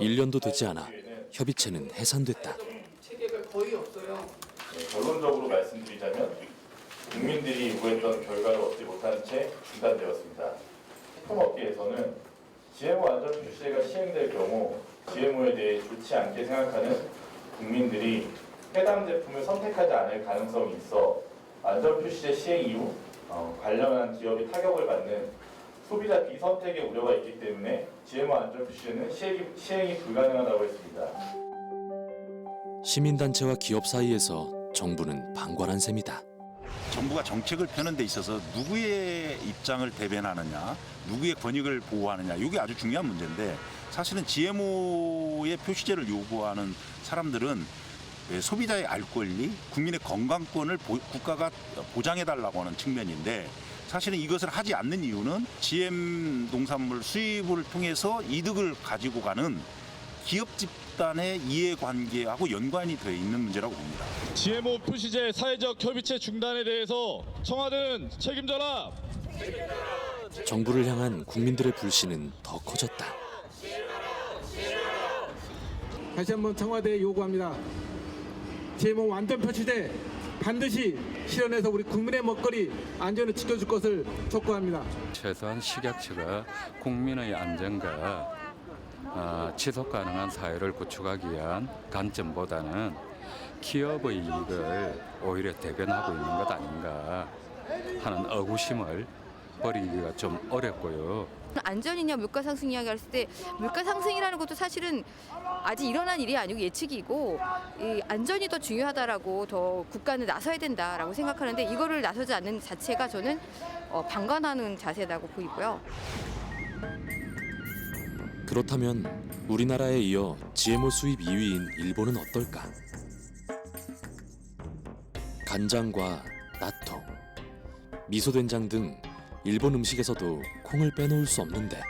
1년도 되지 않아 협의체는 해산됐다. 체계가 거의 없어요. 결론적으로 말씀드리자면 국민들이 요구했던 결과를 얻지 못한 채 중단되었습니다. 식품업계에서는 GMO 안전 표시제가 시행될 경우 GMO에 대해 좋지 않게 생각하는 국민들이 해당 제품을 선택하지 않을 가능성이 있어 안전 표시제 시행 이후 관련한 기업이 타격을 받는 소비자 비선택의 우려가 있기 때문에 GMO 안전 표시제는 시행이 불가능하다고 했습니다. 시민단체와 기업 사이에서 정부는 방관한 셈이다. 정부가 정책을 펴는 데 있어서 누구의 입장을 대변하느냐, 누구의 권익을 보호하느냐, 이게 아주 중요한 문제인데 사실은 GMO의 표시제를 요구하는 사람들은 소비자의 알 권리, 국민의 건강권을 국가가 보장해달라고 하는 측면인데 사실은 이것을 하지 않는 이유는 GM 농산물 수입을 통해서 이득을 가지고 가는 기업 집단의 이해관계하고 연관이 되어 있는 문제라고 봅니다. GMO 표시제 사회적 협의체 중단에 대해서 청와대는 책임져라. 정부를 향한 국민들의 불신은 더 커졌다. 다시 한번 청와대에 요구합니다. GMO 완전 표시제 반드시 실현해서 우리 국민의 먹거리 안전을 지켜줄 것을 촉구합니다. 최소한 식약처가 국민의 안전과 지속 가능한 사회를 구축하기 위한 관점보다는 기업의 이익을 오히려 대변하고 있는 것 아닌가 하는 의구심을 버리기가 좀 어렵고요. 안전이냐 물가 상승 이야기 했을 때 물가 상승이라는 것도 사실은 아직 일어난 일이 아니고 예측이고 이 안전이 더 중요하다라고 더 국가는 나서야 된다라고 생각하는데 이거를 나서지 않는 자체가 저는 방관하는 자세라고 보이고요. 그렇다면 우리나라에 이어 GMO 수입 2위인 일본은 어떨까? 간장과 나토, 미소된장 등 일본 음식에서도 콩을 빼놓을 수 없는데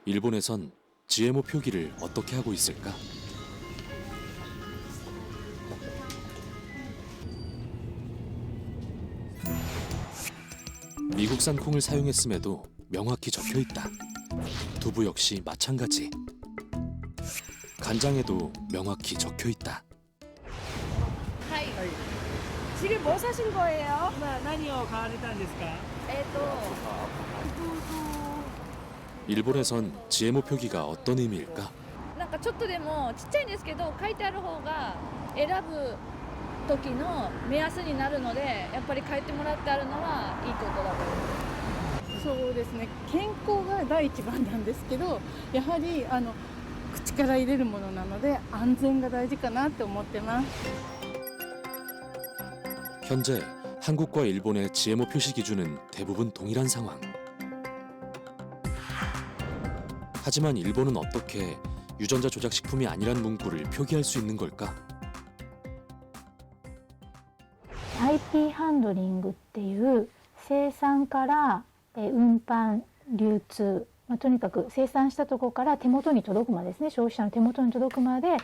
일본에선 GMO 표기를 어떻게 하고 있을까? 미국산 콩을 사용했음에도 명확히 적혀 있다. 두부 역시 마찬가지. 간장에도 명확히 적혀 있다. 지금 뭐 사신 거예요? 何を買われたんですか? 일본에선 GMO 표기가 어떤 의미일까? なんかちょっとでもちっちゃいんですけど書いてある方が選ぶ時の目安になるのでやっぱり書いてもらってあるのはいいことだと思います。そうですね、健康が第一番なんですけど、やはり口から入れるものなので安全が大事かなって思ってます。 현재 한국과 일본의 GMO 표시 기준은 대부분 동일한 상황. 하지만 일본은 어떻게 유전자 조작 식품이 아니란 문구를 표기할 수 있는 걸까? IP ハンドリングっていう生産から運搬流通、とにかく生産したところから手元に届くまでですね、消費者の手元に届くまで、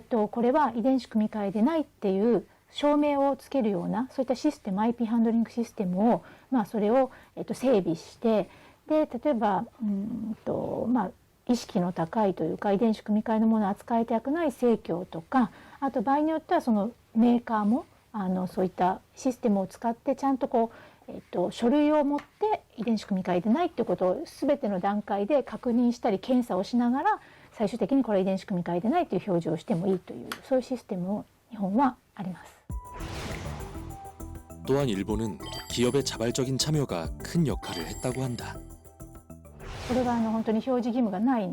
これは遺伝子組み換えでないっていう証明をつけるような、そういったシステム、 IP ハンドリングシステムを、それを整備して、で例えば意識の高いというか遺伝子組み換えのものを扱いたくない生協とか、あと場合によってはそのメーカーもそういったシステムを使ってちゃんと書類を持って遺伝子組み換えでないっていうことを全ての段階で確認したり検査をしながら、最終的にこれは遺伝子組み換えでないという表示をしてもいいという、そういうシステムを日本はあります。 또한 일본은 기업의 자발적인 참여가 큰 역할을 했다고 한다. これは本当に表示義務がない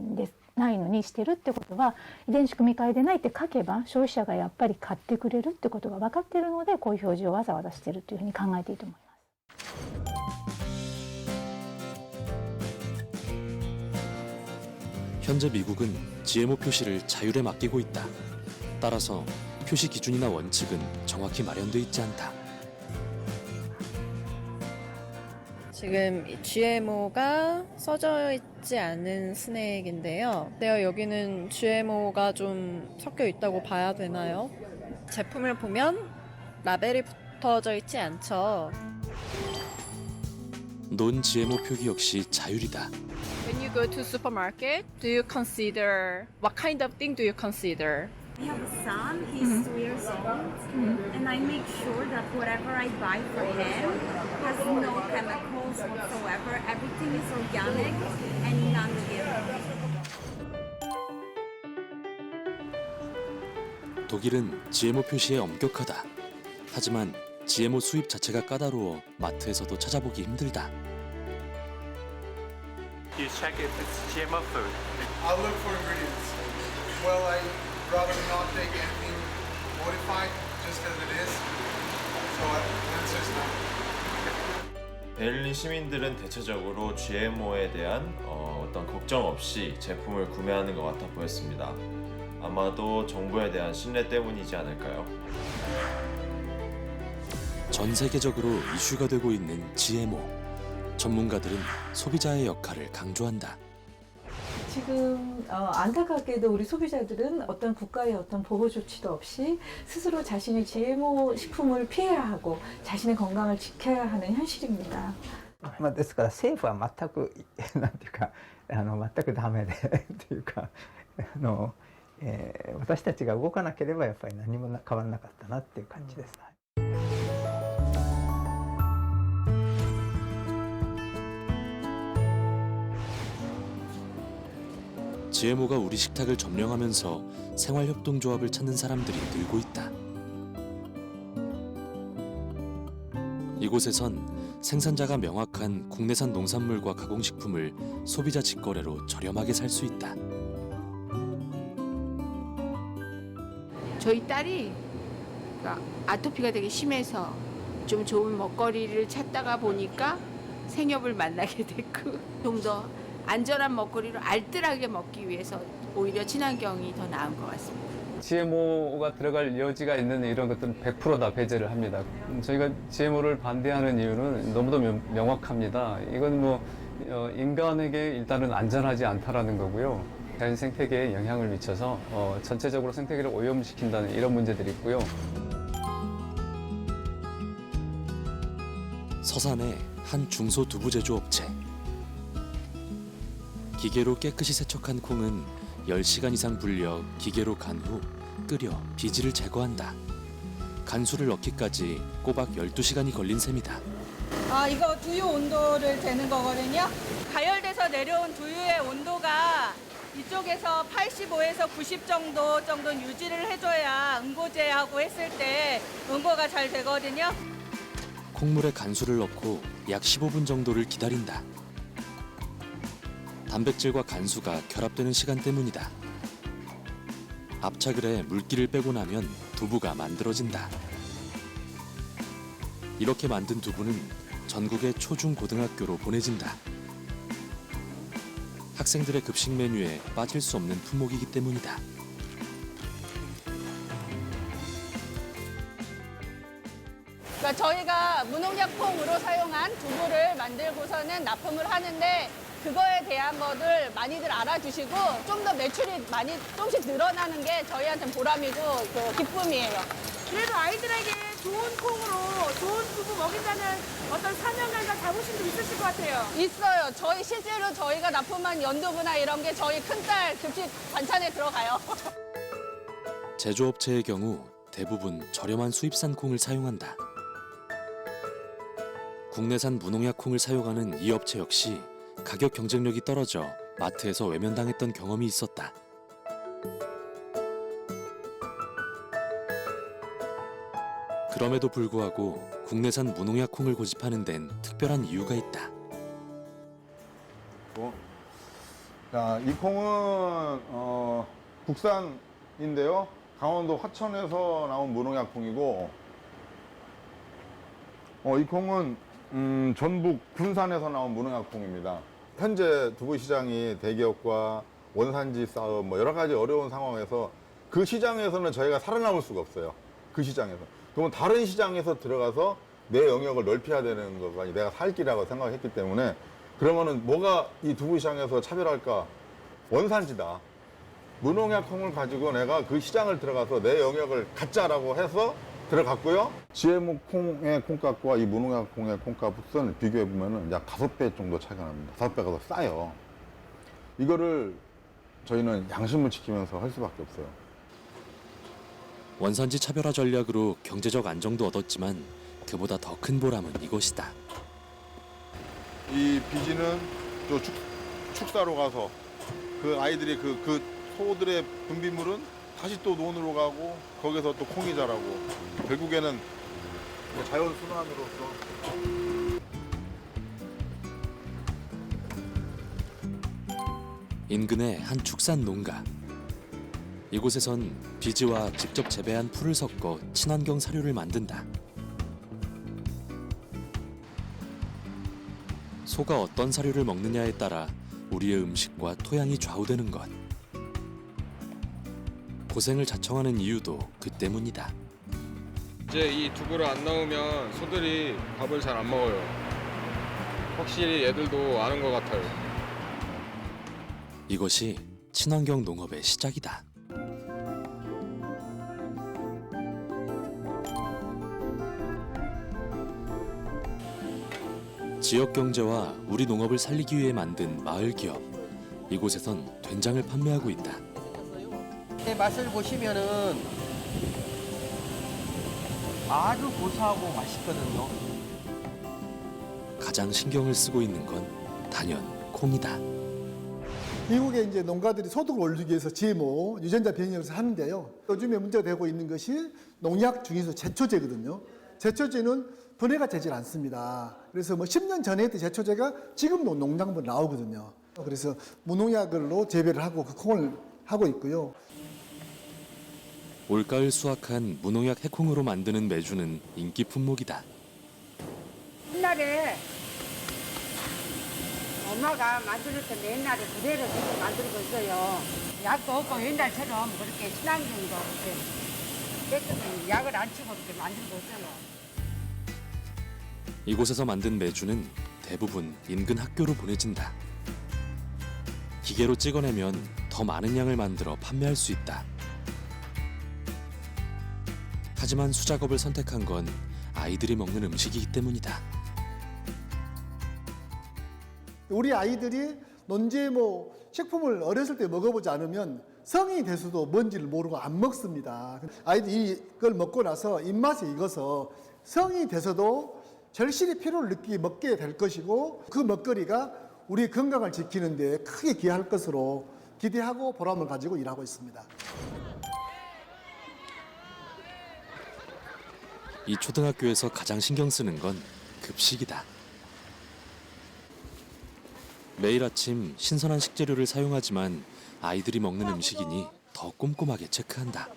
のにしてるってことは、遺伝子組み換えでないって書けば消費者がやっぱり買ってくれるってことが分かっているので、こういう表示をわざわざしてるというふうに考えていいと思います。 현재 미국은 GMO 표시를 자율에 맡기고 있다. 따라서 표시 기준이나 원칙은 정확히 마련돼 있지 않다. 지금 GMO가 써져 있지 않은 스낵인데요. 여기는 GMO가 좀 섞여 있다고 봐야 되나요? 제품을 보면 라벨이 붙어져 있지 않죠. 논 GMO 표기 역시 자율이다. When you go to supermarket, do you consider what kind of thing do you consider? I have a son, he's 2 years old, and I make sure that whatever I buy for him has no chemicals whatsoever. Everything is organic and non-GMO. 독일은 GMO 표시에 엄격하다. 하지만 GMO 수입 자체가 까다로워 마트에서도 찾아보기 힘들다. You check if it's GMO food. I'll look for ingredients. Well, I rather not take anything modified just as it is. So the answer is no. 베를린 시민들은 대체적으로 GMO에 대한 어떤 걱정 없이 제품을 구매하는 것 같아 보였습니다. 아마도 정부에 대한 신뢰 때문이지 않을까요? 전 세계적으로 이슈가 되고 있는 GMO. 전문가들은 소비자의 역할을 강조한다. 지금 안타깝게도 우리 소비자들은 어떤 국가의 어떤 보호 조치도 없이 스스로 자신의 GMO 식품을 피해야 하고 자신의 건강을 지켜야 하는 현실입니다. ですから政府は全くなんていうか全くダメでというか私たちが動かなければやっぱり何も変わらなかったなっていう感じです。 GMO가 우리 식탁을 점령하면서 생활협동조합을 찾는 사람들이 늘고 있다. 이곳에선 생산자가 명확한 국내산 농산물과 가공식품을 소비자 직거래로 저렴하게 살 수 있다. 저희 딸이 아토피가 되게 심해서 좀 좋은 먹거리를 찾다가 보니까 생협을 만나게 됐고, 좀 더 안전한 먹거리로 알뜰하게 먹기 위해서 오히려 친환경이 더 나은 것 같습니다. GMO가 들어갈 여지가 있는 이런 것들은 100% 다 배제를 합니다. 저희가 GMO를 반대하는 이유는 너무도 명확합니다. 이건 인간에게 일단은 안전하지 않다라는 거고요. 자연 생태계에 영향을 미쳐서 전체적으로 생태계를 오염시킨다는 이런 문제들이 있고요. 서산의 한 중소두부 제조업체. 기계로 깨끗이 세척한 콩은 10시간 이상 불려 기계로 간 후 끓여 비지를 제거한다. 간수를 넣기까지 꼬박 12시간이 걸린 셈이다. 이거 두유 온도를 재는 거거든요. 가열돼서 내려온 두유의 온도가 이쪽에서 85에서 90 정도는 유지를 해줘야 응고제하고 했을 때 응고가 잘 되거든요. 콩물에 간수를 넣고 약 15분 정도를 기다린다. 단백질과 간수가 결합되는 시간 때문이다. 압착을 해 물기를 빼고 나면 두부가 만들어진다. 이렇게 만든 두부는 전국의 초중고등학교로 보내진다. 학생들의 급식 메뉴에 빠질 수 없는 품목이기 때문이다. 그러니까 저희가 무농약품으로 사용한 두부를 만들고서는 납품을 하는데 그거에 대한 것들 많이들 알아주시고 좀 더 매출이 많이 조금씩 늘어나는 게 저희한테는 보람이고 그 기쁨이에요. 그래도 아이들에게 좋은 콩으로 좋은 두부 먹인다는 어떤 사명감과 자부심도 있으실 것 같아요. 있어요. 저희 실제로 저희가 납품한 연두부나 이런 게 저희 큰딸 급식 반찬에 들어가요. 제조업체의 경우 대부분 저렴한 수입산 콩을 사용한다. 국내산 무농약 콩을 사용하는 이 업체 역시 가격 경쟁력이 떨어져 마트에서 외면당했던 경험이 있었다. 그럼에도 불구하고 국내산 무농약 콩을 고집하는 데는 특별한 이유가 있다. 자, 이 콩은 국산인데요. 강원도 화천에서 나온 무농약 콩이고, 이 콩은 전북 군산에서 나온 무농약 콩입니다. 현재 두부 시장이 대기업과 원산지 싸움, 뭐 여러 가지 어려운 상황에서 그 시장에서는 저희가 살아남을 수가 없어요. 그 시장에서. 그러면 다른 시장에서 들어가서 내 영역을 넓혀야 되는 거가 내가 살 길이라고 생각했기 때문에, 그러면은 뭐가 이 두부 시장에서 차별할까? 원산지다. 무농약 콩을 가지고 내가 그 시장을 들어가서 내 영역을 갖자라고 해서 들어갔고요. GMO 콩의 콩값과 이 무농약 콩의 콩값은 비교해 보면은 약 5배 정도 차이가 납니다. 5배가 더 싸요. 이거를 저희는 양심을 지키면서 할 수밖에 없어요. 원산지 차별화 전략으로 경제적 안정도 얻었지만 그보다 더 큰 보람은 이것이다. 이 비지는 또 축사로 가서 그 아이들이 그 소들의 분비물은 다시 또 논으로 가고 거기서 또 콩이 자라고 결국에는 자연 순환으로서. 인근의 한 축산 농가. 이곳에선 비지와 직접 재배한 풀을 섞어 친환경 사료를 만든다. 소가 어떤 사료를 먹느냐에 따라 우리의 음식과 토양이 좌우되는 것. 고생을 자청하는 이유도 그 때문이다. 이제 이 두부를 안 넣으면 소들이 밥을 잘 안 먹어요. 확실히 애들도 아는 것 같아요. 이것이 친환경 농업의 시작이다. 지역 경제와 우리 농업을 살리기 위해 만든 마을 기업. 이곳에선 된장을 판매하고 있다. 맛을 보시면은 아주 고소하고 맛있거든요. 가장 신경을 쓰고 있는 건 단연 콩이다. 미국의 이제 농가들이 소득을 올리기 위해서 GMO 유전자 변형을 하는데요. 요즘에 문제가 되고 있는 것이 농약 중에서 제초제거든요. 제초제는 분해가 되질 않습니다. 그래서 뭐 10년 전에 했던 제초제가 지금도 농장부에 나오거든요. 그래서 무농약으로 재배를 하고 그 콩을 하고 있고요. 올가을 수확한 무농약 해콩으로 만드는 메주는 인기 품목이다. 옛날에 엄마가 만들 때 옛날에 그대로 지금 만들고 있어요. 약도 없고 옛날처럼 그렇게 친환경도 이렇게 깨끗한 약을 안 치고 이렇게 만들고 있어요. 이곳에서 만든 메주는 대부분 인근 학교로 보내진다. 기계로 찍어내면 더 많은 양을 만들어 판매할 수 있다. 하지만 수작업을 선택한 건 아이들이 먹는 음식이기 때문이다. 우리 아이들이 논GMO 식품을 어렸을 때 먹어보지 않으면 성인이 돼서도 뭔지를 모르고 안 먹습니다. 아이들이 이걸 먹고 나서 입맛에 익어서 성인이 돼서도 절실히 필요를 느끼게 먹게 될 것이고, 그 먹거리가 우리 건강을 지키는 데 크게 기여할 것으로 기대하고 보람을 가지고 일하고 있습니다. 이 초등학교에서 가장 신경 쓰는 건 급식이다. 매일 아침 신선한 식재료를 사용하지만 아이들이 먹는 음식이니 더 꼼꼼하게 체크한다.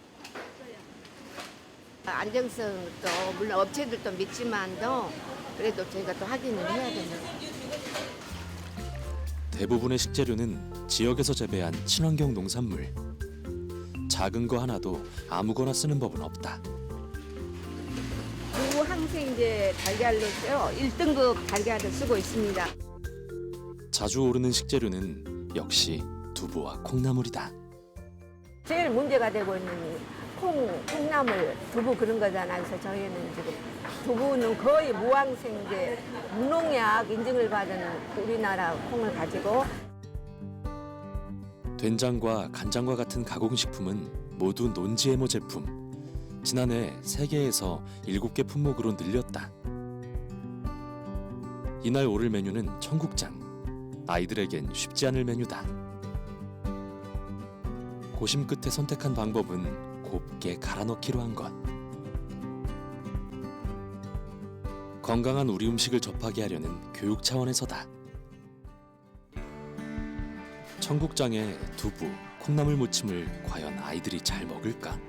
안정성도 물론 업체들도 믿지만도 그래도 저희가 또 확인을 해야 됩니다. 대부분의 식재료는 지역에서 재배한 친환경 농산물. 작은 거 하나도 아무거나 쓰는 법은 없다. 무항생제 달걀로요 1등급 달걀을 쓰고 있습니다. 자주 오르는 식재료는 역시 두부와 콩나물이다. 제일 문제가 되고 있는 콩나물, 두부 그런 거잖아요. 그래서 저희는 지금 두부는 거의 무항생제, 무농약 인증을 받은 우리나라 콩을 가지고 된장과 간장과 같은 가공식품은 모두 논지에모 제품. 지난해 3개에서 7개 품목으로 늘렸다. 이날 오를 메뉴는 청국장. 아이들에겐 쉽지 않을 메뉴다. 고심 끝에 선택한 방법은 곱게 갈아 넣기로 한 것. 건강한 우리 음식을 접하게 하려는 교육 차원에서다. 청국장에 두부, 콩나물 무침을 과연 아이들이 잘 먹을까?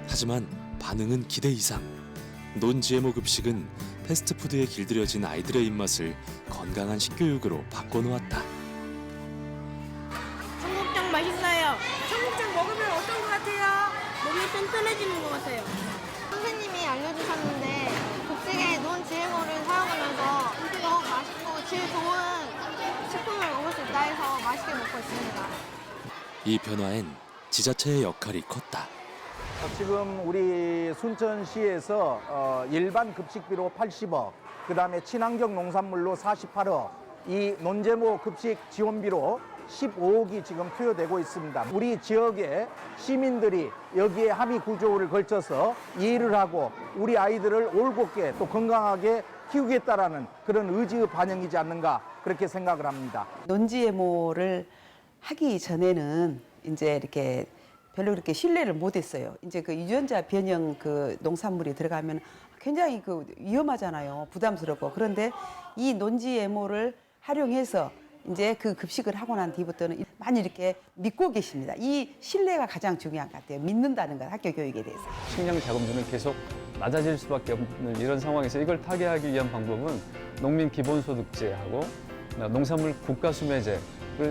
하지만 반응은 기대 이상. 논-GMO 급식은 패스트푸드에 길들여진 아이들의 입맛을 건강한 식교육으로 바꿔놓았다. 청국장 맛있어요. 청국장 먹으면 어떤 것 같아요? 몸이 튼튼해지는 것 같아요. 선생님이 알려주셨는데 급식에 논-GMO를 사용하면서 더 맛있고 질 좋은 식품을 먹을 수 있다 해서 맛있게 먹고 있습니다. 이 변화엔 지자체의 역할이 컸다. 지금 우리 순천시에서 일반 급식비로 80억, 그다음에 친환경 농산물로 48억, 이 논제모 급식 지원비로 15억이 지금 투여되고 있습니다. 우리 지역의 시민들이 여기에 합의 구조를 걸쳐서 이해를 하고 우리 아이들을 올곧게 또 건강하게 키우겠다라는 그런 의지의 반영이지 않는가 그렇게 생각을 합니다. 논지에모를 하기 전에는 이제 이렇게 별로 그렇게 신뢰를 못했어요. 이제 그 유전자 변형 그 농산물이 들어가면 굉장히 그 위험하잖아요. 부담스럽고. 그런데 이 논지에모를 활용해서 이제 그 급식을 하고 난 뒤부터는 많이 이렇게 믿고 계십니다. 이 신뢰가 가장 중요한 것 같아요. 믿는다는 것, 학교 교육에 대해서. 식량 자금률은 계속 낮아질 수밖에 없는 이런 상황에서 이걸 타개하기 위한 방법은 농민 기본소득제하고 농산물 국가수매제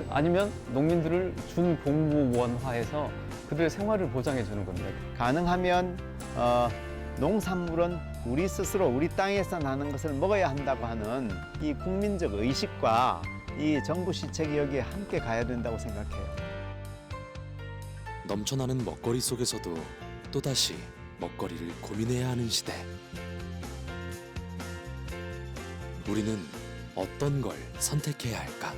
아니면 농민들을 준공무원화해서 그들의 생활을 보장해 주는 겁니다. 가능하면 농산물은 우리 스스로 우리 땅에서 나는 것을 먹어야 한다고 하는 이 국민적 의식과 이 정부 시책이 여기에 함께 가야 된다고 생각해요. 넘쳐나는 먹거리 속에서도 또다시 먹거리를 고민해야 하는 시대. 우리는 어떤 걸 선택해야 할까?